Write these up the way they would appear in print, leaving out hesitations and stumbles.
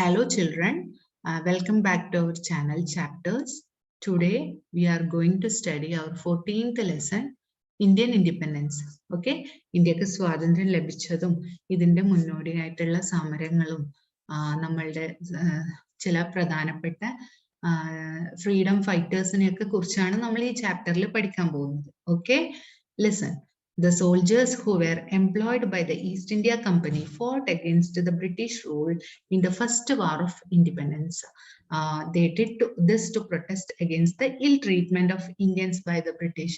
Hello children, welcome back to our channel Chapters. Today we are going to study our 14th lesson, Indian Independence. Okay, ഇന്ത്യക്ക് സ്വാതന്ത്ര്യം ലഭിച്ചതും ഇതിന്റെ മുന്നോടിയായിട്ടുള്ള സമരങ്ങളും നമ്മളുടെ ചില പ്രധാനപ്പെട്ട ഫ്രീഡം ഫൈറ്റേഴ്സിനെയൊക്കെ കുറിച്ചാണ് നമ്മൾ ഈ ചാപ്റ്ററിൽ പഠിക്കാൻ പോകുന്നത്. Okay, listen. The soldiers who were employed by the East India Company fought against the British rule in the First War of Independence. They did this to protest against the ill treatment of Indians by the British.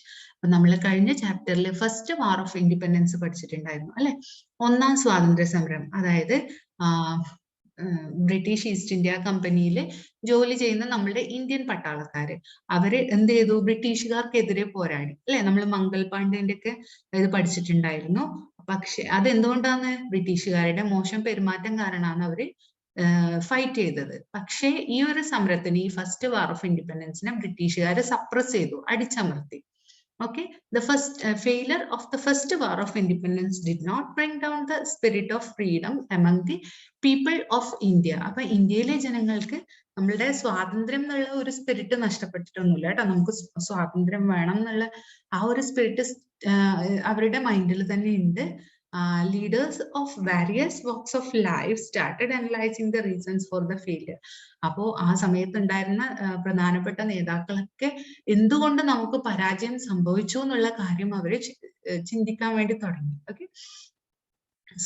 നമ്മൾ കഴിഞ്ഞ ചാപ്റ്ററിൽ first war of independence പഠിച്ചിട്ടുണ്ടായിരുന്നു അല്ലെ, ഒന്നാം സ്വാതന്ത്ര്യ സമരം. അതായത് British east India കമ്പനിയിൽ ജോലി ചെയ്യുന്ന നമ്മളുടെ ഇന്ത്യൻ പട്ടാളക്കാര് അവര് എന്ത് ചെയ്തു, ബ്രിട്ടീഷുകാർക്കെതിരെ പോരാടി അല്ലെ. നമ്മൾ മംഗൾ പാണ്ഡ്യന്റെ ഒക്കെ ഇത് പഠിച്ചിട്ടുണ്ടായിരുന്നു. പക്ഷെ അതെന്തുകൊണ്ടാണ്? ബ്രിട്ടീഷുകാരുടെ മോശം പെരുമാറ്റം കാരണമാണ് അവര് ഫൈറ്റ് ചെയ്തത്. പക്ഷേ ഈ ഒരു സമരത്തിന്, ഈ ഫസ്റ്റ് വാർ ഓഫ് ഇൻഡിപെൻഡൻസിനെ ബ്രിട്ടീഷുകാരെ സപ്രസ് ചെയ്തു, അടിച്ചമർത്തി. Okay, the failure of the first war of independence did not bring down the spirit of freedom among the people of India. അപ്പൊ ഇന്ത്യയിലെ ജനങ്ങൾക്ക് നമ്മളുടെ സ്വാതന്ത്ര്യം എന്നുള്ള ഒരു സ്പിരിറ്റ് നഷ്ടപ്പെട്ടിട്ടൊന്നുമില്ല കേട്ടോ. നമുക്ക് സ്വാതന്ത്ര്യം വേണം എന്നുള്ള ആ ഒരു സ്പിരിറ്റ് അവരുടെ മൈൻഡിൽ തന്നെ ഉണ്ട്. Leaders of various walks of life started analyzing the reasons for the failure. അപ്പോൾ ആ സമയത്തുണ്ടായിരുന്ന പ്രധാനപ്പെട്ട നേതാക്കളൊക്കെ എന്തുകൊണ്ട് നമുക്ക് പരാജയം സംഭവിച്ചു എന്നുള്ള കാര്യം അവര് ചിന്തിക്കാൻ വേണ്ടി തുടങ്ങി. Okay,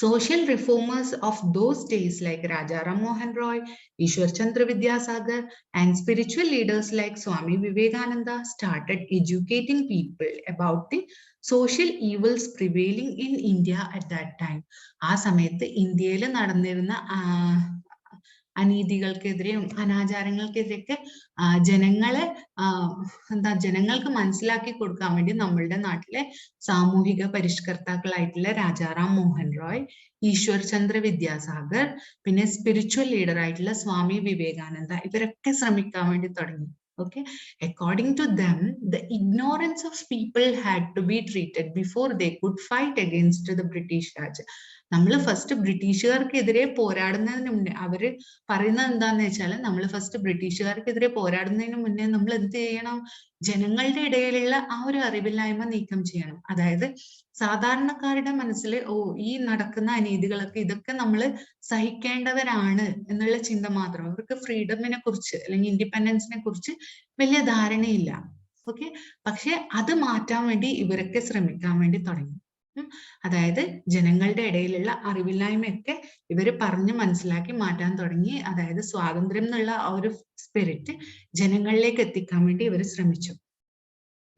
social reformers of those days like Raja Ram Mohan Roy, Ishwar Chandra Vidyasagar, and spiritual leaders like Swami Vivekananda started educating people about the social evils prevailing in India at that time. ആ സമയത്ത് ഇന്ത്യയിൽ നടന്നിരുന്ന അനീതികൾക്കെതിരെയും അനാചാരങ്ങൾക്കെതിരെയൊക്കെ ജനങ്ങൾക്ക് മനസ്സിലാക്കി കൊടുക്കാൻ വേണ്ടി നമ്മളുടെ നാട്ടിലെ സാമൂഹിക പരിഷ്കർത്താക്കളായിട്ടുള്ള രാജാറാം മോഹൻ റോയ്, ഈശ്വർ ചന്ദ്ര വിദ്യാസാഗർ, പിന്നെ സ്പിരിച്വൽ ലീഡർ ആയിട്ടുള്ള സ്വാമി വിവേകാനന്ദ, ഇവരൊക്കെ ശ്രമിക്കാൻ വേണ്ടി തുടങ്ങി. Okay, according to them, the ignorance of people had to be treated before they could fight against the British Raj. നമ്മൾ ഫസ്റ്റ് ബ്രിട്ടീഷുകാർക്കെതിരെ പോരാടുന്നതിന് മുന്നേ അവര് പറയുന്നത് എന്താന്ന് വെച്ചാൽ, നമ്മൾ ഫസ്റ്റ് ബ്രിട്ടീഷുകാർക്കെതിരെ പോരാടുന്നതിന് മുന്നേ നമ്മൾ എന്ത് ചെയ്യണം? ജനങ്ങളുടെ ഇടയിലുള്ള ആ ഒരു അറിവില്ലായ്മ നീക്കം ചെയ്യണം. അതായത് സാധാരണക്കാരുടെ മനസ്സിൽ ഈ നടക്കുന്ന അനീതികളൊക്കെ ഇതൊക്കെ നമ്മൾ സഹിക്കേണ്ടവരാണ് എന്നുള്ള ചിന്ത മാത്രം. അവർക്ക് ഫ്രീഡമിനെ കുറിച്ച് അല്ലെങ്കിൽ ഇൻഡിപെൻഡൻസിനെ കുറിച്ച് വലിയ ധാരണയില്ല. ഓക്കെ, പക്ഷെ അത് മാറ്റാൻ വേണ്ടി ഇവരൊക്കെ ശ്രമിക്കാൻ വേണ്ടി തുടങ്ങി. അതായത് ജനങ്ങളുടെ ഇടയിലുള്ള അറിവില്ലായ്മയൊക്കെ ഇവര് പറഞ്ഞ് മനസ്സിലാക്കി മാറ്റാൻ തുടങ്ങി. അതായത് സ്വാതന്ത്ര്യം എന്നുള്ള ആ ഒരു സ്പിരിറ്റ് ജനങ്ങളിലേക്ക് എത്തിക്കാൻ വേണ്ടി ഇവർ ശ്രമിച്ചു.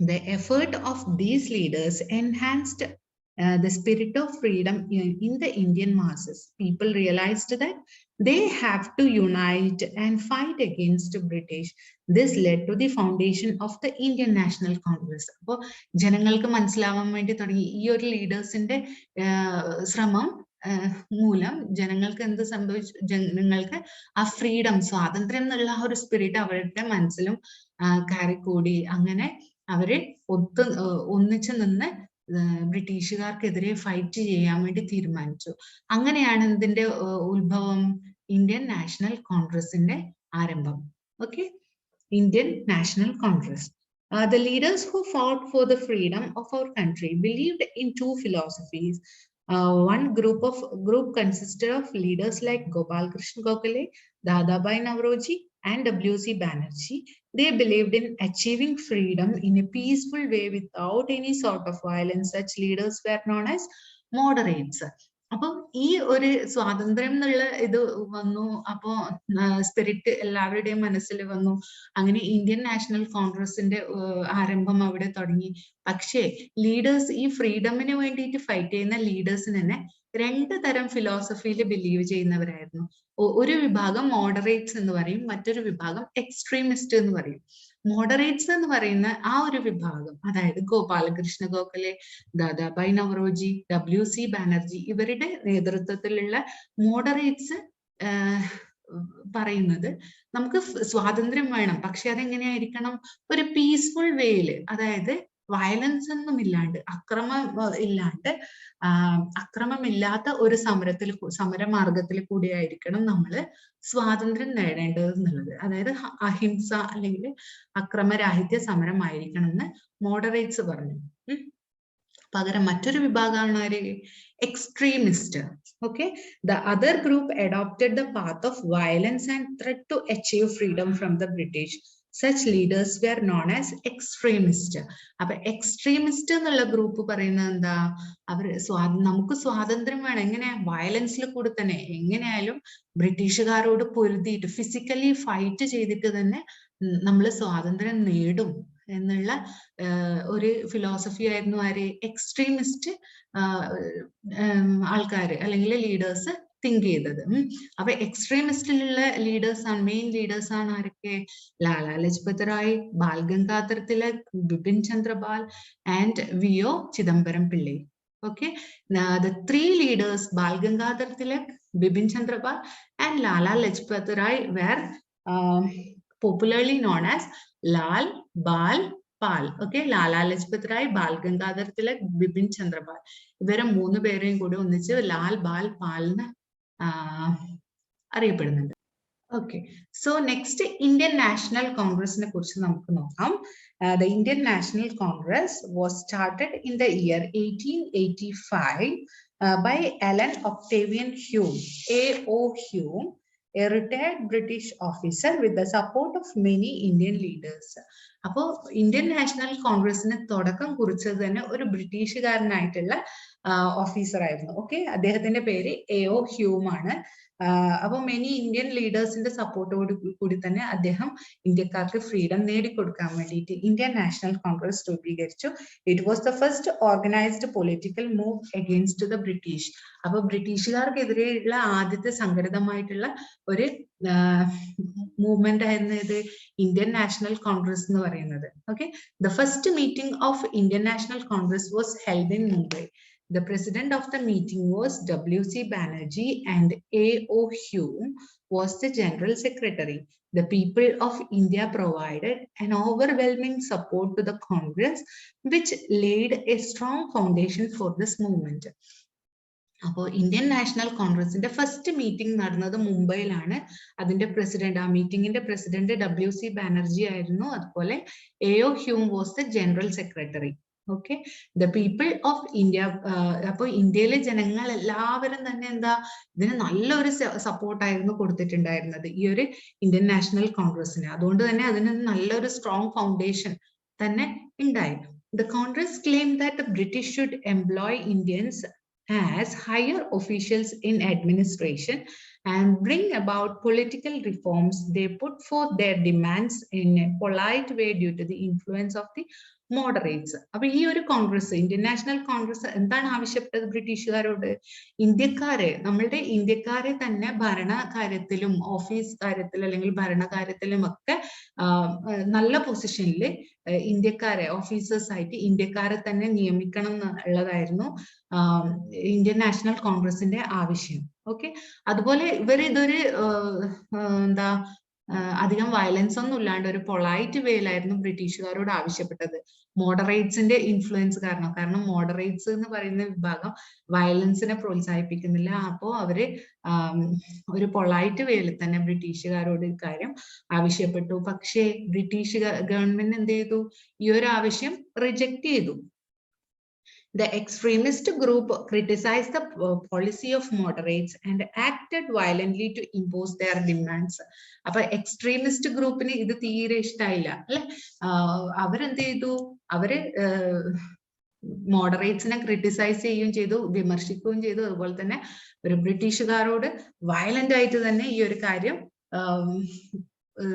The effort of these leaders enhanced the spirit of freedom in the Indian masses. People realized that they have to unite and fight against British. This led to the foundation of the Indian National Congress. അപ്പോൾ ജനങ്ങൾക്ക് മനസ്സിലാവാൻ വേണ്ടി തുടങ്ങി ഈ ഒരു ലീഡേഴ്സിന്റെ ശ്രമം മൂലം ജനങ്ങൾക്ക് എന്ത് സംഭവിച്ചു? ജനങ്ങൾക്ക് ആ ഫ്രീഡം, സ്വാതന്ത്ര്യം എന്നുള്ള ആ ഒരു സ്പിരിറ്റ് അവരുടെ മനസ്സിലും കയറിക്കൂടി. അങ്ങനെ അവര് ഒന്നിച്ചു നിന്ന് ബ്രിട്ടീഷുകാർക്കെതിരെ ഫൈറ്റ് ചെയ്യാൻ വേണ്ടി തീരുമാനിച്ചു. അങ്ങനെയാണ് ഇതിന്റെ ഉത്ഭവം, ഇന്ത്യൻ നാഷണൽ കോൺഗ്രസിന്റെ ആരംഭം. Okay, Indian national Congress. The leaders who fought for the freedom of our country believed in two philosophies. One group consisted of leaders like Gopal Krishna Gokhale, Dadabhai Naoroji, and W.C. Banerjee. They believed in achieving freedom in a peaceful way without any sort of violence. Such leaders were known as moderates. അപ്പൊ ഈ ഒരു സ്വാതന്ത്ര്യം എന്നുള്ള ഇത് വന്നു. അപ്പോ spirit എല്ലാവരുടെയും മനസ്സിൽ വന്നു. അങ്ങനെ ഇന്ത്യൻ നാഷണൽ കോൺഗ്രസിന്റെ ആരംഭം അവിടെ തുടങ്ങി. പക്ഷേ ലീഡേഴ്സ്, ഈ ഫ്രീഡമിന് വേണ്ടിയിട്ട് ഫൈറ്റ് ചെയ്യുന്ന ലീഡേഴ്സിന് തന്നെ രണ്ട് തരം ഫിലോസഫിയിൽ ബിലീവ് ചെയ്യുന്നവരായിരുന്നു. ഒരു വിഭാഗം മോഡറേറ്റ്സ് എന്ന് പറയും, മറ്റൊരു വിഭാഗം എക്സ്ട്രീമിസ്റ്റ് എന്ന് പറയും. മോഡറേറ്റ്സ് എന്ന് പറയുന്ന ആ ഒരു വിഭാഗം, അതായത് ഗോപാലകൃഷ്ണ ഗോഖലെ, ദാദാഭായ് നവറോജി, W.C. ബാനർജി, ഇവരുടെ നേതൃത്വത്തിലുള്ള മോഡറേറ്റ്സ് പറയുന്നത് നമുക്ക് സ്വാതന്ത്ര്യം വേണം, പക്ഷെ അതെങ്ങനെയായിരിക്കണം? ഒരു പീസ്ഫുൾ വേയില്, അതായത് വയലൻസ് ഒന്നും ഇല്ലാണ്ട്, അക്രമമില്ലാത്ത ഒരു സമരമാർഗത്തിൽ കൂടിയായിരിക്കണം നമ്മൾ സ്വാതന്ത്ര്യം നേടേണ്ടത് എന്നുള്ളത്. അതായത് അഹിംസ അല്ലെങ്കിൽ അക്രമരാഹിത്യ സമരമായിരിക്കണം എന്ന് മോഡറേറ്റ്സ് പറഞ്ഞു. പകരം മറ്റൊരു വിഭാഗമാണ് ആര്? Extremist. Okay, the other group adopted the path of violence and threat to achieve freedom from the British. Such leaders were known as extremist. അപ്പൊ എക്സ്ട്രീമിസ്റ്റ് എന്നുള്ള ഗ്രൂപ്പ് പറയുന്നത് എന്താ? അവര് നമുക്ക് സ്വാതന്ത്ര്യം വേണം, എങ്ങനെ? വയലൻസിൽ കൂടെ തന്നെ, എങ്ങനെയായാലും ബ്രിട്ടീഷുകാരോട് പൊരുതിയിട്ട് ഫിസിക്കലി ഫൈറ്റ് ചെയ്തിട്ട് തന്നെ നമ്മൾ സ്വാതന്ത്ര്യം നേടും എന്നുള്ള ഒരു ഫിലോസഫി ആയിരുന്നു ആര്? എക്സ്ട്രീമിസ്റ്റ് ആൾക്കാര് അല്ലെങ്കിൽ ലീഡേഴ്സ് തിങ്ക് ചെയ്തത്. അപ്പൊ എക്സ്ട്രീമിസ്റ്റിലുള്ള മെയിൻ ലീഡേഴ്സ് ആണ് ആരൊക്കെ? Lala Lajpat Rai, Bal Gangadhar Tilak, Bipin Chandrapal and V O. Chidambaram Pillai. Okay, now the three leaders, Bal Gangadhar Tilak, Bipin Chandra Pal and Lala Lajpat Rai were popularly known as Lal, Bal, Pal. Okay, Lala Lajpat Rai, Bal Gangadhar Tilak, Bipin Chandra Pal. ഇവരെ മൂന്ന് പേരെയും കൂടി ഒന്നിച്ച് ലാൽ, ബാൽ, പാൽ എന്ന് അറിയപ്പെടുന്നുണ്ട്. Okay, so next Indian National Congress ne kurichu namukku nokkam. The Indian National Congress was started in the year 1885 by Allan Octavian Hume, A.O. Hume, a retired British officer with the support of many Indian leaders. അപ്പോൾ Indian national കോൺഗ്രസിന് തുടക്കം കുറിച്ചത് തന്നെ ഒരു ബ്രിട്ടീഷുകാരനായിട്ടുള്ള officer ആയിരുന്നു. Okay, അദ്ദേഹത്തിന്റെ പേര് A.O. Hume ആണ്. അപ്പൊ മെനി ഇന്ത്യൻ ലീഡേഴ്സിന്റെ സപ്പോർട്ടോട് കൂടി തന്നെ അദ്ദേഹം ഇന്ത്യക്കാർക്ക് ഫ്രീഡം നേടിക്കൊടുക്കാൻ വേണ്ടിയിട്ട് ഇന്ത്യൻ നാഷണൽ കോൺഗ്രസ് രൂപീകരിച്ചു. It was the first organised political move against the British. അപ്പൊ ബ്രിട്ടീഷുകാർക്കെതിരെയുള്ള ആദ്യത്തെ സംഘടിതമായിട്ടുള്ള ഒരു മൂവ്മെന്റ് ആയിരുന്നു ഇത് ഇന്ത്യൻ നാഷണൽ കോൺഗ്രസ് എന്ന് പറയുന്നത്. Okay, the first meeting of Indian national Congress was held in Mumbai. The president of the meeting was W.C. Banerjee and A.O. Hume was the general secretary. The people of India provided an overwhelming support to the Congress, which laid a strong foundation for this movement. അപ്പോൾ Indian national കോൺഗ്രസിന്റെ first meeting നടന്നത് മുംബൈയിലാണ്. അതിന്റെ president, ആ മീറ്റിംഗിന്റെ president W.C. Banerjee ആയിരുന്നു. അതുപോലെ A.O. Hume was the general secretary. Okay, the people of India. അപ്പൊ ഇന്ത്യയിലെ ജനങ്ങൾ എല്ലാവരും തന്നെ എന്താ, ഇതിന് നല്ലൊരു സപ്പോർട്ടായിരുന്നു കൊടുത്തിട്ടുണ്ടായിരുന്നത് ഈ ഒരു ഇന്ത്യൻ നാഷണൽ കോൺഗ്രസിന്. അതുകൊണ്ട് തന്നെ അതിന് നല്ലൊരു സ്ട്രോങ് ഫൗണ്ടേഷൻ തന്നെ ഉണ്ടായി. The Congress claim that the British should employ Indians as higher officials in administration and bring about political reforms. They put forth their demands in a polite way due to the influence of the moderates. അപ്പൊ ഈ ഒരു Congress, Indian national Congress എന്താണ് ആവശ്യപ്പെട്ടത് ബ്രിട്ടീഷുകാരോട്? നമ്മളുടെ ഇന്ത്യക്കാരെ തന്നെ ഭരണകാര്യത്തിലും office കാര്യത്തിലും അല്ലെങ്കിൽ ഭരണകാര്യത്തിലും ഒക്കെ നല്ല പൊസിഷനിൽ ഇന്ത്യക്കാരെ ഓഫീസേഴ്സ് ആയിട്ട് ഇന്ത്യക്കാരെ തന്നെ നിയമിക്കണം എന്നുള്ളതായിരുന്നു ഇന്ത്യൻ നാഷണൽ കോൺഗ്രസിന്റെ ആവശ്യം. ഓക്കെ, അതുപോലെ ഇതൊരു എന്താ അധികം വയലൻസ് ഒന്നും ഇല്ലാണ്ട് ഒരു പൊളൈറ്റ് വേയിലായിരുന്നു ബ്രിട്ടീഷുകാരോട് ആവശ്യപ്പെട്ടത്. മോഡറേറ്റ്സിന്റെ ഇൻഫ്ലുവൻസ് കാരണം മോഡറേറ്റ്സ് എന്ന് പറയുന്ന വിഭാഗം വയലൻസിനെ പ്രോത്സാഹിപ്പിക്കുന്നില്ല. അപ്പോ അവര് ഒരു പൊളൈറ്റ് വേയിൽ തന്നെ ബ്രിട്ടീഷുകാരോട് ഇക്കാര്യം ആവശ്യപ്പെട്ടു. പക്ഷേ ബ്രിട്ടീഷ് ഗവൺമെന്റ് എന്ത് ചെയ്തു? ഈ ഒരു ആവശ്യം റിജക്ട് ചെയ്തു. The extremist group criticized the policy of moderates and acted violently to impose their demands. അപ്പൊ എക്സ്ട്രീമിസ്റ്റ് ഗ്രൂപ്പിന് ഇത് തീരെ ഇഷ്ടമായില്ല അല്ലെ. അവരെന്ത് ചെയ്തു? അവര് മോഡറേറ്റ്സിനെ ക്രിട്ടിസൈസ് ചെയ്യുകയും ചെയ്തു, വിമർശിക്കുകയും ചെയ്തു. അതുപോലെ തന്നെ ഒരു ബ്രിട്ടീഷുകാരോട് വയലന്റ് ആയിട്ട് തന്നെ ഈ ഒരു കാര്യം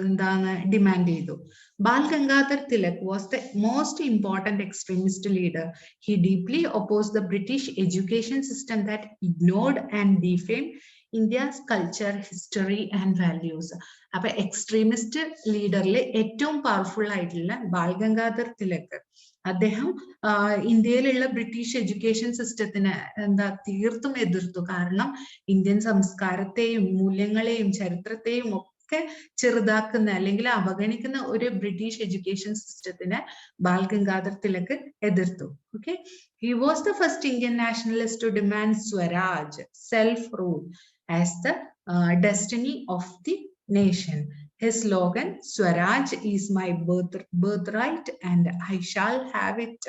എന്താണ് ഡിമാൻഡ് ചെയ്തു. Bal Gangadhar Tilak was the most important extremist leader. He deeply opposed the British education system that ignored and defamed India's culture, history and values. അപ്പൊ എക്സ്ട്രീമിസ്റ്റ് ലീഡറിൽ ഏറ്റവും പവർഫുൾ ആയിട്ടുള്ള ബാൽ ഗംഗാധർ തിലക്, അദ്ദേഹം ഇന്ത്യയിലുള്ള ബ്രിട്ടീഷ് എഡ്യൂക്കേഷൻ സിസ്റ്റത്തിന് തീർത്തും എതിർത്തു. കാരണം ഇന്ത്യൻ സംസ്കാരത്തെയും മൂല്യങ്ങളെയും ചരിത്രത്തെയും ഒക്കെ ചെറുതാക്കുന്ന അല്ലെങ്കിൽ അവഗണിക്കുന്ന ഒരു ബ്രിട്ടീഷ് എഡ്യൂക്കേഷൻ സിസ്റ്റത്തിനെ ബാൽ ഗംഗാധർ തിലക് എതിർത്തു. Okay, he was the first Indian nationalist to demand Swaraj, self-rule, as the destiny of the nation. His slogan, Swaraj is my birthright and I shall have it,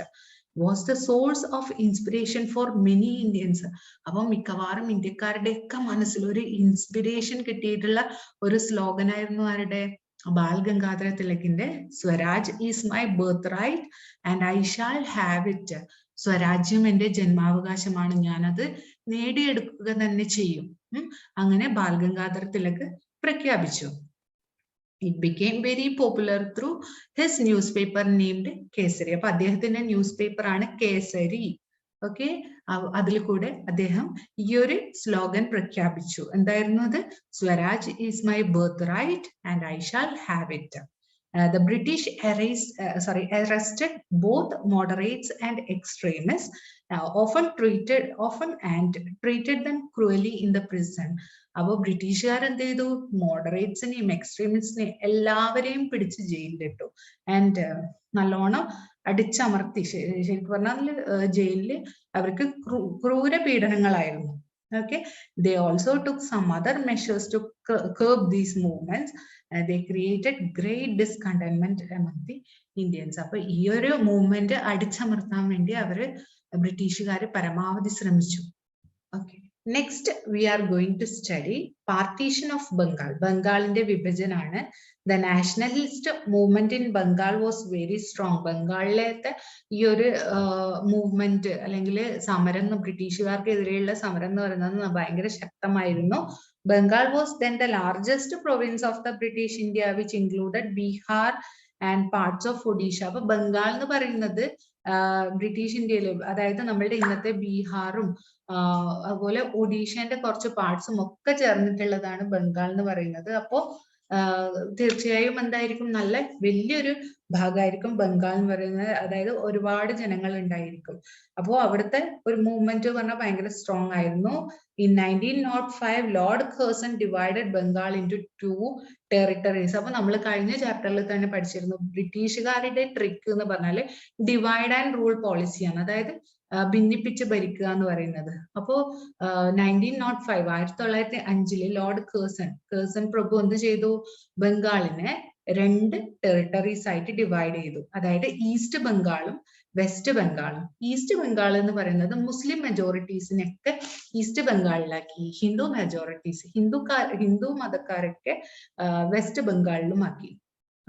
was the source of inspiration for many Indians. അപ്പോൾ മിക്കവാറും ഇന്ത്യക്കാരുടെ ഒക്കെ മനസ്സിൽ ഒരു inspiration കിട്ടിയിട്ടുള്ള ഒരു slogan ആയിരുന്നു ആരുടെ? ബാൽ ഗംഗാധര തിലകിന്റെ Swaraj is my birthright and I shall have it. സ്വരാജ്യം എന്റെ ജന്മാവകാശമാണ്, ഞാനത് നേടിയെടുക്കുക തന്നെ ചെയ്യും. അങ്ങനെ ബാൽ ഗംഗാധര തിലക് പ്രഖ്യാപിച്ചു. It became very popular through his newspaper named Kesari. അപ്പൊ അദ്ദേഹത്തിന്റെ ന്യൂസ് പേപ്പർ ആണ് കേസരി. ഓക്കെ, അതിൽ കൂടെ അദ്ദേഹം ഈ ഒരു സ്ലോഗൻ പ്രഖ്യാപിച്ചു. എന്തായിരുന്നു അത്? Swaraj is my birthright and I shall have it. The British arrested both moderates and extremists, often treated them cruelly in the prison. അപ്പോൾ ബ്രിട്ടീഷുകാർ എന്ത് ചെയ്തു? മോഡറേറ്റ്സിനെയും എക്സ്ട്രീമിസ്റ്റിനെയും എല്ലാവരെയും പിടിച്ച് ജയിലിലിട്ടു. ആൻഡ് നല്ലോണം അടിച്ചമർത്തി. ശരിക്കും പറഞ്ഞാൽ ജയിലില് അവർക്ക് ക്രൂര പീഡനങ്ങളായിരുന്നു. Okay, they also took some other measures to curb these movements. They created great discontentment among the Indians. അപ്പോൾ ഈ ഒരു മൂവ്മെന്റ് അടിച്ചമർത്താൻ വേണ്ടി അവര് ബ്രിട്ടീഷുകാര് പരമാവധി ശ്രമിച്ചു. Okay, next we are going to study partition of Bengal. ബംഗാളിന്റെ വിഭജനാണ്. The nationalist movement in Bengal was very strong. ബംഗാളിലത്തെ ഈ ഒരു മൂവ്മെന്റ് അല്ലെങ്കിൽ സമരം, ബ്രിട്ടീഷുകാർക്കെതിരെയുള്ള സമരം എന്ന് പറയുന്നത് ഭയങ്കര ശക്തമായിരുന്നു. Bengal was then the largest province of the British India, which included Bihar and parts of Odisha. അപ്പൊ ബംഗാൾ എന്ന് പറയുന്നത് ബ്രിട്ടീഷ് ഇന്ത്യയിലെ, അതായത് നമ്മളുടെ ഇന്നത്തെ ബീഹാറും അതുപോലെ ഒഡീഷന്റെ കുറച്ച് പാർട്സും ഒക്കെ ചേർന്നിട്ടുള്ളതാണ് ബംഗാൾ എന്ന് പറയുന്നത്. അപ്പോ തീർച്ചയായും എന്തായിരിക്കും? നല്ല വലിയൊരു ഭാഗമായിരിക്കും ബംഗാൾ എന്ന് പറയുന്നത്. അതായത് ഒരുപാട് ജനങ്ങൾ ഉണ്ടായിരിക്കും. അപ്പോ അവിടുത്തെ ഒരു മൂവ്മെന്റ് പറഞ്ഞാൽ ഭയങ്കര സ്ട്രോങ് ആയിരുന്നു. In 1905, Lord Curzon divided Bengal into 2 territories. അപ്പൊ നമ്മൾ കഴിഞ്ഞ ചാപ്റ്ററിൽ തന്നെ പഠിച്ചിരുന്നു, ബ്രിട്ടീഷുകാരുടെ ട്രിക്ക് എന്ന് പറഞ്ഞാല് ഡിവൈഡ് ആൻഡ് റൂൾ പോളിസിയാണ്. അതായത് ഭിന്നിപ്പിച്ച് ഭരിക്കുക എന്ന് പറയുന്നത്. അപ്പോ 1905 1905 ലോർഡ് കേഴ്സൺ പ്രഭു എന്ത് ചെയ്തു? ബംഗാളിനെ 2 ടെറിട്ടറീസ് ആയിട്ട് ഡിവൈഡ് ചെയ്തു. അതായത് ഈസ്റ്റ് ബംഗാളും വെസ്റ്റ് ബംഗാളും. ഈസ്റ്റ് ബംഗാൾ എന്ന് പറയുന്നത് മുസ്ലിം മെജോറിറ്റീസിനൊക്കെ ഈസ്റ്റ് ബംഗാളിലാക്കി, ഹിന്ദു മതക്കാരൊക്കെ വെസ്റ്റ് ബംഗാളിലും ആക്കി.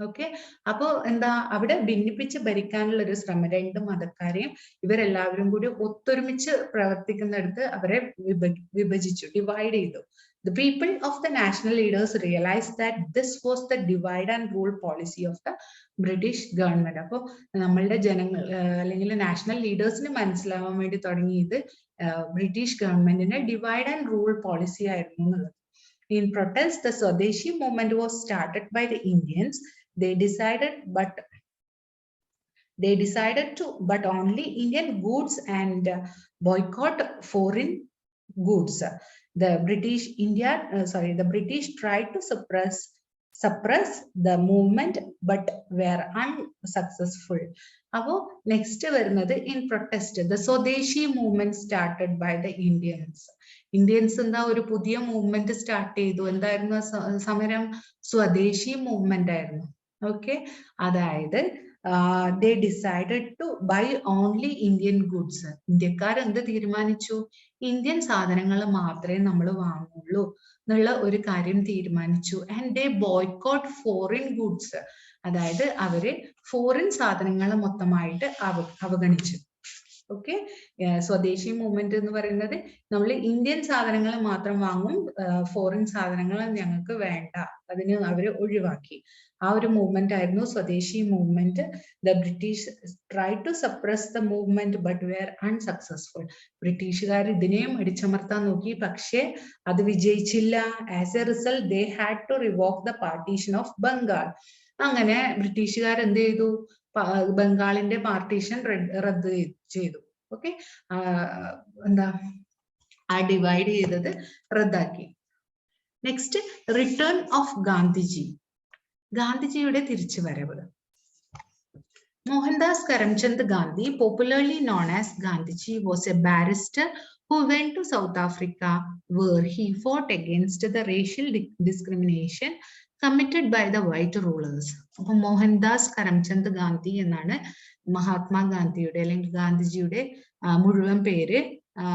ഓക്കെ, അപ്പോ എന്താ അവിടെ ഭിന്നിപ്പിച്ച് ഭരിക്കാനുള്ള ഒരു ശ്രമം, 2 മതക്കാരെയും ഇവരെല്ലാവരും കൂടി ഒത്തൊരുമിച്ച് പ്രവർത്തിക്കുന്നിടത്ത് അവരെ വിഭജിച്ചു, ഡിവൈഡ് ചെയ്തു. The people of the national leaders realized that this was the divide and rule policy of the British government. അപ്പോൾ നമ്മളുടെ ജനങ്ങൾ അല്ലെങ്കിൽ നാഷണൽ ലീഡേഴ്സിന് മനസ്സിലാവാൻ വേണ്ടി തുടങ്ങിയത് ബ്രിട്ടീഷ് ഗവൺമെന്റിന്റെ ഡിവൈഡ് ആൻഡ് റൂൾ പോളിസി ആയിരുന്നു എന്നുള്ളത്. In protest, the Swadeshi movement was started by the Indians. They decided to but only Indian goods and boycott foreign goods. The British tried to suppress the movement but were unsuccessful. Abo next varunathu in protest, the Swadeshi movement started by the Indians. എന്താ ഒരു പുതിയ movement start ചെയ്തു. എന്തായിരുന്നു സമരം? സ്വദേശി movement ആയിരുന്നു. Okay, അതായത് they decided to buy only Indian goods. ഇന്ത്യക്കാർ എന്ത് തീരുമാനിച്ചു? ഇന്ത്യൻ സാധനങ്ങൾ മാത്രമേ നമ്മൾ വാങ്ങുള്ളൂ എന്നുള്ള ഒരു കാര്യം തീരുമാനിച്ചു. And they boycott foreign goods. അതായത് അവര് ഫോറിൻ സാധനങ്ങൾ മൊത്തമായിട്ട് അവഗണിച്ചു. ഓക്കെ, സ്വദേശി മൂവ്മെന്റ് എന്ന് പറയുന്നത് നമ്മൾ ഇന്ത്യൻ സാധനങ്ങൾ മാത്രം വാങ്ങും, ഫോറിൻ സാധനങ്ങൾ ഞങ്ങൾക്ക് വേണ്ട, അതിന് അവര് ഒഴിവാക്കി. ആ ഒരു മൂവ്മെന്റ് ആയിരുന്നു Swadeshi movement. The British try to suppress the movement but were unsuccessful. ബ്രിട്ടീഷുകാർ ഇതിനെയും അടിച്ചമർത്താൻ നോക്കി, പക്ഷേ അത് വിജയിച്ചില്ല. As a result they had to revoke the partition of Bengal. അങ്ങനെ ബ്രിട്ടീഷുകാർ എന്ത് ചെയ്തു? ബംഗാളിന്റെ പാർട്ടീഷൻ റദ്ദ് ചെയ്തു. ഓക്കെ, എന്താ ആ ഡിവൈഡ് ചെയ്തത് റദ്ദാക്കി. Next return of Gandhiji. ഗാന്ധിജിയുടെ തിരിച്ചുവരവ്. Mohandas Karamchand Gandhi, popularly known as Gandhiji, was a barrister who went to South Africa, where he fought against the racial discrimination committed by the white rulers. അപ്പോൾ മോഹൻദാസ് കരംചന്ദ് ഗാന്ധി എന്നാണ് മഹാത്മാഗാന്ധിയുടെ അല്ലെങ്കിൽ ഗാന്ധിജിയുടെ മുഴുവൻ പേര്.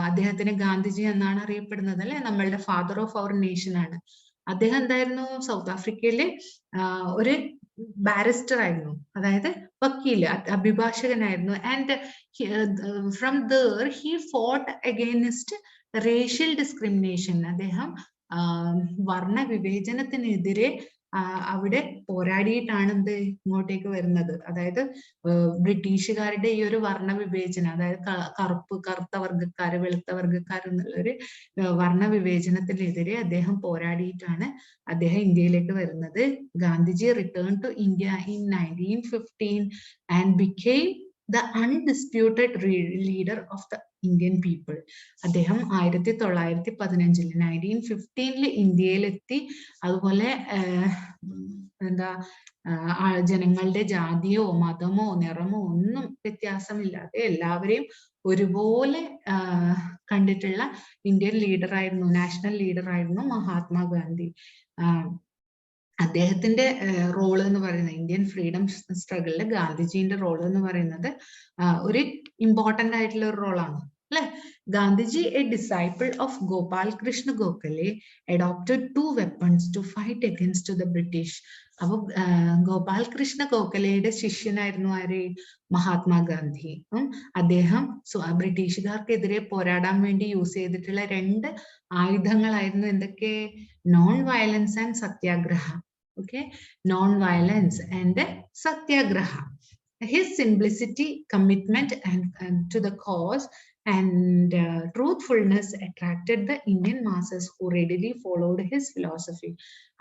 അദ്ദേഹത്തിന് ഗാന്ധിജി എന്നാണ് അറിയപ്പെടുന്നത് അല്ലെ, നമ്മളുടെ ഫാദർ ഓഫ് അവർ നേഷൻ ആണ്. അദ്ദേഹം എന്തായിരുന്നു, സൗത്ത് ആഫ്രിക്കയിലെ ഒരു ബാരിസ്റ്റർ ആയിരുന്നു, അതായത് വക്കീല്, അഭിഭാഷകനായിരുന്നു. And from there he fought against racial discrimination. അദ്ദേഹം വർണ്ണ വിവേചനത്തിനെതിരെ അവിടെ പോരാടിയിട്ടാണ് എന്ത് ഇങ്ങോട്ടേക്ക് വരുന്നത്. അതായത് ബ്രിട്ടീഷുകാരുടെ ഈ ഒരു വർണ്ണ വിവേചനം, അതായത് കറുത്ത വർഗ്ഗക്കാര്, വെളുത്ത വർഗ്ഗക്കാർ എന്നുള്ളൊരു വർണ്ണ വിവേചനത്തിനെതിരെ അദ്ദേഹം പോരാടിയിട്ടാണ് അദ്ദേഹം ഇന്ത്യയിലേക്ക് വരുന്നത്. Gandhiji return to India in 1915 and became the undisputed leader of the Indian people. അദ്ദേഹം 1915 1915 ഇന്ത്യയിലെത്തി. അതുപോലെ ജനങ്ങളുടെ ജാതിയോ മതമോ നിറമോ ഒന്നും വ്യത്യാസമില്ലാതെ എല്ലാവരെയും ഒരുപോലെ കണ്ടിട്ടുള്ള ഇന്ത്യൻ ലീഡറായിരുന്നു, നാഷണൽ ലീഡറായിരുന്നു മഹാത്മാഗാന്ധി. അദ്ദേഹത്തിന്റെ റോള് എന്ന് പറയുന്നത്, ഇന്ത്യൻ ഫ്രീഡം സ്ട്രഗിളില് ഗാന്ധിജിന്റെ റോള് എന്ന് പറയുന്നത് ഒരു ഇമ്പോർട്ടന്റ് ആയിട്ടുള്ള ഒരു റോളാണ് അല്ലെ. Gandhiji, A disciple of Gopal Krishna Gokhale, adopted 2 weapons to fight against the British. അപ്പൊ ഗോപാൽ കൃഷ്ണ ഗോഖലെയുടെ ശിഷ്യനായിരുന്നു ആര്, മഹാത്മാഗാന്ധി. അദ്ദേഹം ബ്രിട്ടീഷുകാർക്കെതിരെ പോരാടാൻ വേണ്ടി യൂസ് ചെയ്തിട്ടുള്ള 2 ആയുധങ്ങളായിരുന്നു എന്തൊക്കെ, non violence and Satyagraha. Okay, non violence and Satyagraha. His simplicity, commitment and to the cause and truthfulness attracted the Indian masses who readily followed his philosophy.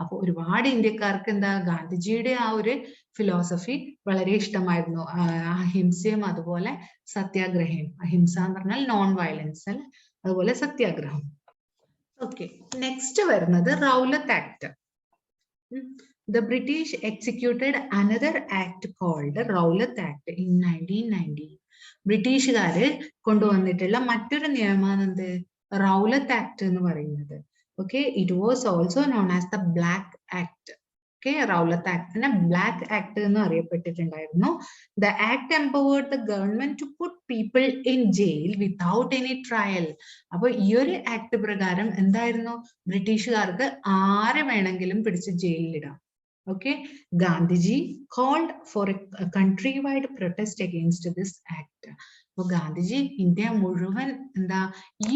അപ്പോൾ ഒരുപാട് ഇന്ത്യക്കാർക്ക് എന്താ, ഗാന്ധിജിയുടെ ആ ഒരു ഫിലോസഫി വളരെ ഇഷ്ടമായിരുന്നു. അഹിംസയും അതുപോലെ സത്യാഗ്രഹം. അഹിംസ എന്ന് പറഞ്ഞാൽ നോൺ വയലൻസ് അല്ലെ, അതുപോലെ സത്യാഗ്രഹം. ഓക്കെ, നെക്സ്റ്റ് വരുന്നത് റൗലത്ത് act. The British executed another act called Rowlatt Act in 1990. ബ്രിട്ടീഷുകാര് കൊണ്ടുവന്നിട്ടുള്ള മറ്റൊരു നിയമമാണ് എന്ത്, റൗലത്ത് ആക്ട് എന്ന് പറയുന്നത്. Okay, it was also known as the black act. Okay, Rowlatt ആക്ടിനെ ബ്ലാക്ക് ആക്ട് എന്ന് അറിയപ്പെട്ടിട്ടുണ്ടായിരുന്നു. The act empowered the government to put people in jail without any trial. അപ്പൊ ഈ ഒരു ആക്ട് പ്രകാരം എന്തായിരുന്നു, ബ്രിട്ടീഷുകാർക്ക് ആരെ വേണമെങ്കിലും പിടിച്ച് ജയിലിലിടാം. Okay, Gandhiji called for a countrywide protest against this act. അപ്പോൾ ഗാന്ധിജി ഇന്ത്യ മുഴുവൻ എന്താ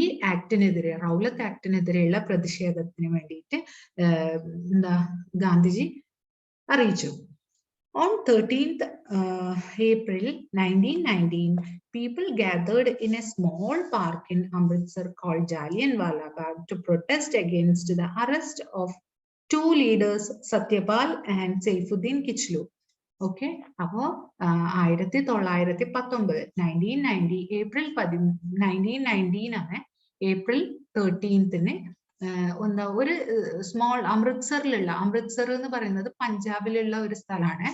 ഈ ആക്ടിനെതിരെ, റൗലത്ത് ആക്ടിനെതിരെയുള്ള പ്രതിഷേധത്തിന് വേണ്ടിയിട്ട് എന്താ ഗാന്ധിജി അറിയിച്ചു. On 13th April 1919, people gathered in a small park in Amritsar called Jallianwala Bagh to protest against the arrest of 2 leaders, Satyapal and Saifuddin Kichlu. Okay, അപ്പോ 1919 April 1919 ആണ്, ഏപ്രിൽ 13th ഒരു സ്മോൾ അമൃത്സർ എന്ന് പറയുന്നത് പഞ്ചാബിലുള്ള ഒരു സ്ഥലമാണ്.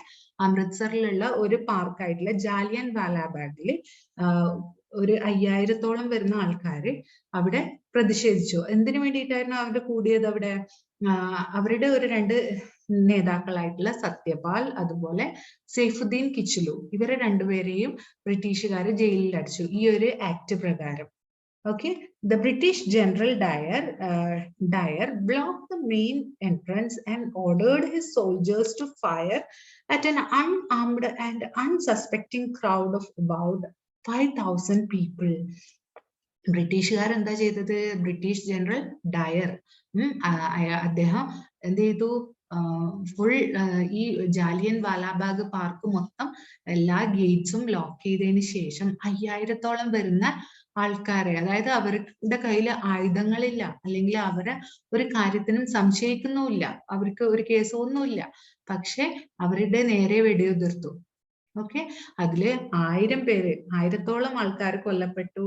അമൃത്സറിലുള്ള ഒരു പാർക്കായിട്ടുള്ള ജാലിയൻ വാലാബാഗില് ഒരു 5000-ഓളം വരുന്ന ആൾക്കാര് അവിടെ പ്രതിഷേധിച്ചു. എന്തിനു വേണ്ടിയിട്ടായിരുന്നു അവർ കൂടിയത് അവിടെ? അവരുടെ ഒരു 2 നേതാക്കളായിട്ടുള്ള സത്യപാൽ അതുപോലെ സൈഫുദ്ദീൻ കിച്ലു, ഇവരെ 2 പേരെയും ബ്രിട്ടീഷുകാർ ജയിലിൽ അടച്ചു ഈ ഒരു ആക്ട് പ്രകാരം. Okay, the British General Dyer blocked the main entrance and ordered his soldiers to fire at an unarmed and unsuspecting crowd of about 5,000 people. ബ്രിട്ടീഷുകാർ എന്താ ചെയ്തത്? ബ്രിട്ടീഷ് ജനറൽ ഡയർ അദ്ദേഹം എന്ത് ചെയ്തു? ഫുൾ ഈ ജാലിയൻ വാലാബാഗ് പാർക്ക് മൊത്തം എല്ലാ ഗേറ്റ്സും ലോക്ക് ചെയ്തതിന് ശേഷം 5000-ഓളം വരുന്ന ആൾക്കാരെ, അതായത് അവരുടെ കയ്യിൽ ആയുധങ്ങളില്ല, അല്ലെങ്കിൽ അവരെ ഒരു കാര്യത്തിനും സംശയിക്കുന്നുമില്ല, അവർക്ക് ഒരു കേസൊന്നുമില്ല, പക്ഷെ അവരുടെ നേരെ വെടിയുതിർത്തു. ഓക്കെ, അതില് 1000-ഓളം ആൾക്കാർ കൊല്ലപ്പെട്ടു.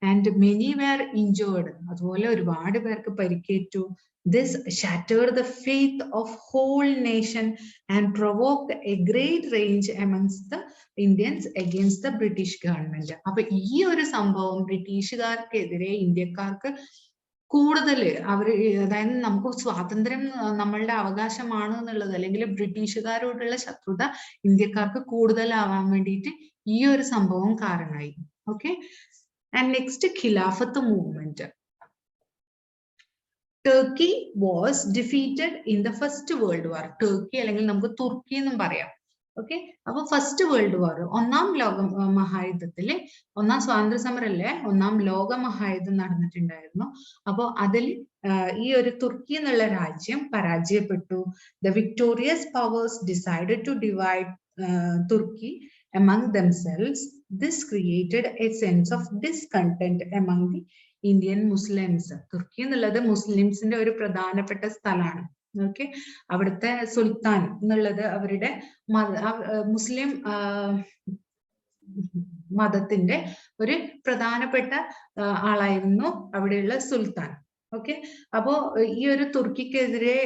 ആൻഡ് മെനി വെയർ ഇഞ്ചേർഡ്, അതുപോലെ ഒരുപാട് പേർക്ക് പരിക്കേറ്റു. This shattered the faith of whole nation and provoked a great rage amongst the Indians against the British government. അപ്പൊ ഈ ഒരു സംഭവം ബ്രിട്ടീഷുകാർക്കെതിരെ ഇന്ത്യക്കാർക്ക് കൂടുതൽ അവർ, അതായത് നമുക്ക് സ്വാതന്ത്ര്യം നമ്മളുടെ അവകാശമാണ് എന്നുള്ളത്, അല്ലെങ്കിൽ ബ്രിട്ടീഷുകാരോടുള്ള ശത്രുത ഇന്ത്യക്കാർക്ക് കൂടുതലാവാൻ വേണ്ടിയിട്ട് ഈ ഒരു സംഭവം കാരണമായി. Okay, and next Khilafat movement. Turkey was defeated in the first world war. Turkey അല്ലെങ്കിൽ നമുക്ക് തുർക്കി എന്നും പറയാം. ഓക്കെ, അപ്പൊ ഫസ്റ്റ് വേൾഡ് വാർ, ഒന്നാം ലോക മഹായുദ്ധത്തില്, ഒന്നാം സ്വാതന്ത്ര്യ സമരല്ലേ, ഒന്നാം ലോക മഹായുദ്ധം നടന്നിട്ടുണ്ടായിരുന്നു. അപ്പൊ അതിൽ ഈ ഒരു തുർക്കി എന്നുള്ള രാജ്യം പരാജയപ്പെട്ടു. The victorious powers decided to divide Turkey among themselves. This created a sense of discontent among the Indian Muslims. തുർക്കി എന്നുള്ളത് മുസ്ലിംസിന്റെ ഒരു പ്രധാനപ്പെട്ട സ്ഥലമാണ്. ഓക്കെ, അവിടുത്തെ സുൽത്താൻ എന്നുള്ളത് അവരുടെ മുസ്ലിം മതത്തിന്റെ ഒരു പ്രധാനപ്പെട്ട ആളായിരുന്നു അവിടെയുള്ള സുൽത്താൻ. ഓക്കെ, അപ്പോ ഈ ഒരു തുർക്കിക്കെതിരെ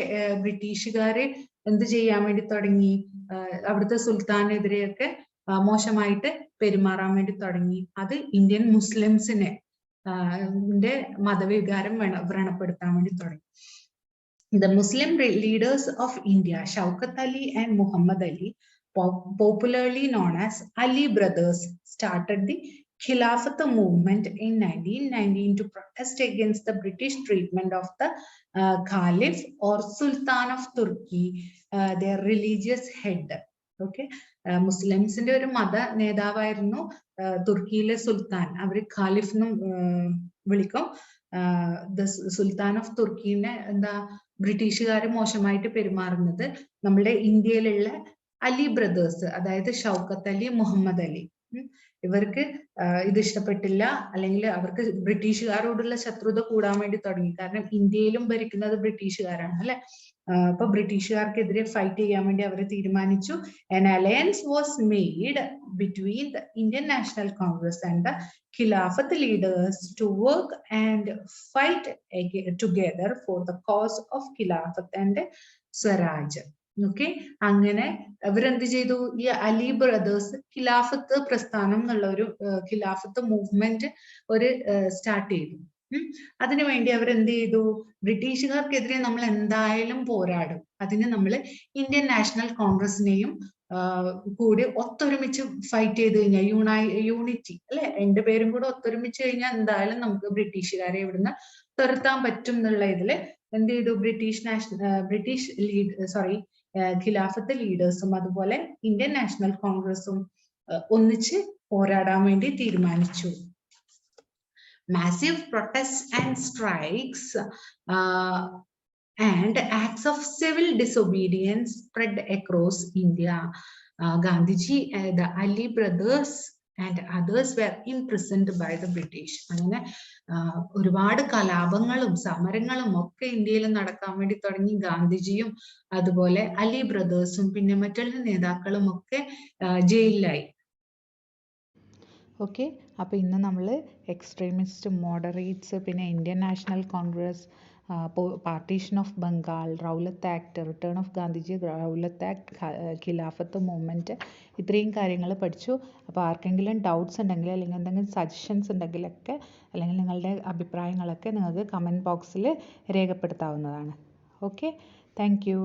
ബ്രിട്ടീഷുകാര് എന്ത് ചെയ്യാൻ വേണ്ടി തുടങ്ങി, അവിടുത്തെ സുൽത്താനെതിരെയൊക്കെ മോശമായിട്ട് പെരുമാറാൻ വേണ്ടി തുടങ്ങി. അത് ഇന്ത്യൻ മുസ്ലിംസിനെ മതവികാരം വ്രണപ്പെടുത്താൻ വേണ്ടി തുടങ്ങി. The Muslim leaders of India, Shaukat Ali and Muhammad Ali, popularly known as Ali brothers, started the Khilafat movement in 1919 to protest against the British treatment of the Caliph or Sultan of Turkey, their religious head. Okay, മുസ്ലിംസിന്റെ ഒരു മത നേതാവായിരുന്നു തുർക്കിയിലെ സുൽത്താൻ. അവര് ഖാലിഫ് എന്നും വിളിക്കും. Sultan of തുർക്കിനെ എന്താ ബ്രിട്ടീഷുകാർ മോശമായിട്ട് പെരുമാറുന്നത് നമ്മുടെ ഇന്ത്യയിലുള്ള അലി ബ്രദേഴ്സ്, അതായത് ഷൗക്കത്ത് അലി, മുഹമ്മദ് അലി, ഇവർക്ക് ഇത് ഇഷ്ടപ്പെട്ടില്ല, അല്ലെങ്കിൽ അവർക്ക് ബ്രിട്ടീഷുകാരോടുള്ള ശത്രുത കൂടാൻ വേണ്ടി തുടങ്ങി. കാരണം ഇന്ത്യയിലും ഭരിക്കുന്നത് ബ്രിട്ടീഷുകാരാണ് അല്ലെ. അപ്പൊ ബ്രിട്ടീഷുകാർക്കെതിരെ ഫൈറ്റ് ചെയ്യാൻ വേണ്ടി അവർ തീരുമാനിച്ചു. An alliance was made between the Indian National Congress and the Khilafat leaders to work and fight together for the cause of Khilafat and Swaraj. Okay, അങ്ങനെ അവരെന്ത് ചെയ്തു, ഈ അലി ബ്രദേഴ്സ് ഖിലാഫത്ത് പ്രസ്ഥാനം എന്നുള്ള ഒരു ഖിലാഫത്ത് മൂവ്മെന്റ് ഒരു സ്റ്റാർട്ട് ചെയ്തു. അതിനുവേണ്ടി അവരെന്ത് ചെയ്തു, ബ്രിട്ടീഷുകാർക്കെതിരെ നമ്മൾ എന്തായാലും പോരാടും, അതിന് നമ്മൾ ഇന്ത്യൻ നാഷണൽ കോൺഗ്രസിനെയും കൂടി ഒത്തൊരുമിച്ച് ഫൈറ്റ് ചെയ്ത് കഴിഞ്ഞാൽ, യൂണിറ്റി അല്ലെ, രണ്ടുപേരും കൂടെ ഒത്തൊരുമിച്ച് കഴിഞ്ഞാൽ എന്തായാലും നമുക്ക് ബ്രിട്ടീഷുകാരെ ഇവിടുന്ന് തുരത്താൻ പറ്റും എന്നുള്ള ഇതില് എന്ത് ചെയ്തു, ഖിലാഫത്ത് ലീഡേഴ്സും അതുപോലെ ഇന്ത്യൻ നാഷണൽ കോൺഗ്രസും ഒന്നിച്ച് പോരാടാൻ വേണ്ടി തീരുമാനിച്ചു. Massive protests and strikes and acts of civil disobedience spread across India. Gandhiji, the Ali brothers and others were imprisoned by the British. അങ്ങനെ ഒരുപാട് കലാപങ്ങളും സമരങ്ങളും ഒക്കെ ഇന്ത്യയിൽ നടക്കാൻ വേണ്ടി തുടങ്ങി. ഗാന്ധിജിയും അതുപോലെ അലി ബ്രദേഴ്സും പിന്നെ മറ്റുള്ള നേതാക്കളും ഒക്കെ ജയിലിലായി. ഓക്കെ, അപ്പോൾ ഇന്ന് നമ്മൾ എക്സ്ട്രീമിസ്റ്റ്, മോഡറേറ്റ്സ്, പിന്നെ Indian national Congress, partition of Bengal, റൗലത്ത് act, return of Gandhiji, റൗലത്ത് act, Khilafat movement, ഇത്രയും കാര്യങ്ങൾ പഠിച്ചു. അപ്പോൾ ആർക്കെങ്കിലും ഡൗട്ട്സ് ഉണ്ടെങ്കിൽ അല്ലെങ്കിൽ എന്തെങ്കിലും സജഷൻസ് ഉണ്ടെങ്കിലൊക്കെ അല്ലെങ്കിൽ നിങ്ങളുടെ അഭിപ്രായങ്ങളൊക്കെ നിങ്ങൾക്ക് കമൻറ്റ് ബോക്സിൽ രേഖപ്പെടുത്താവുന്നതാണ്. Okay, thank you.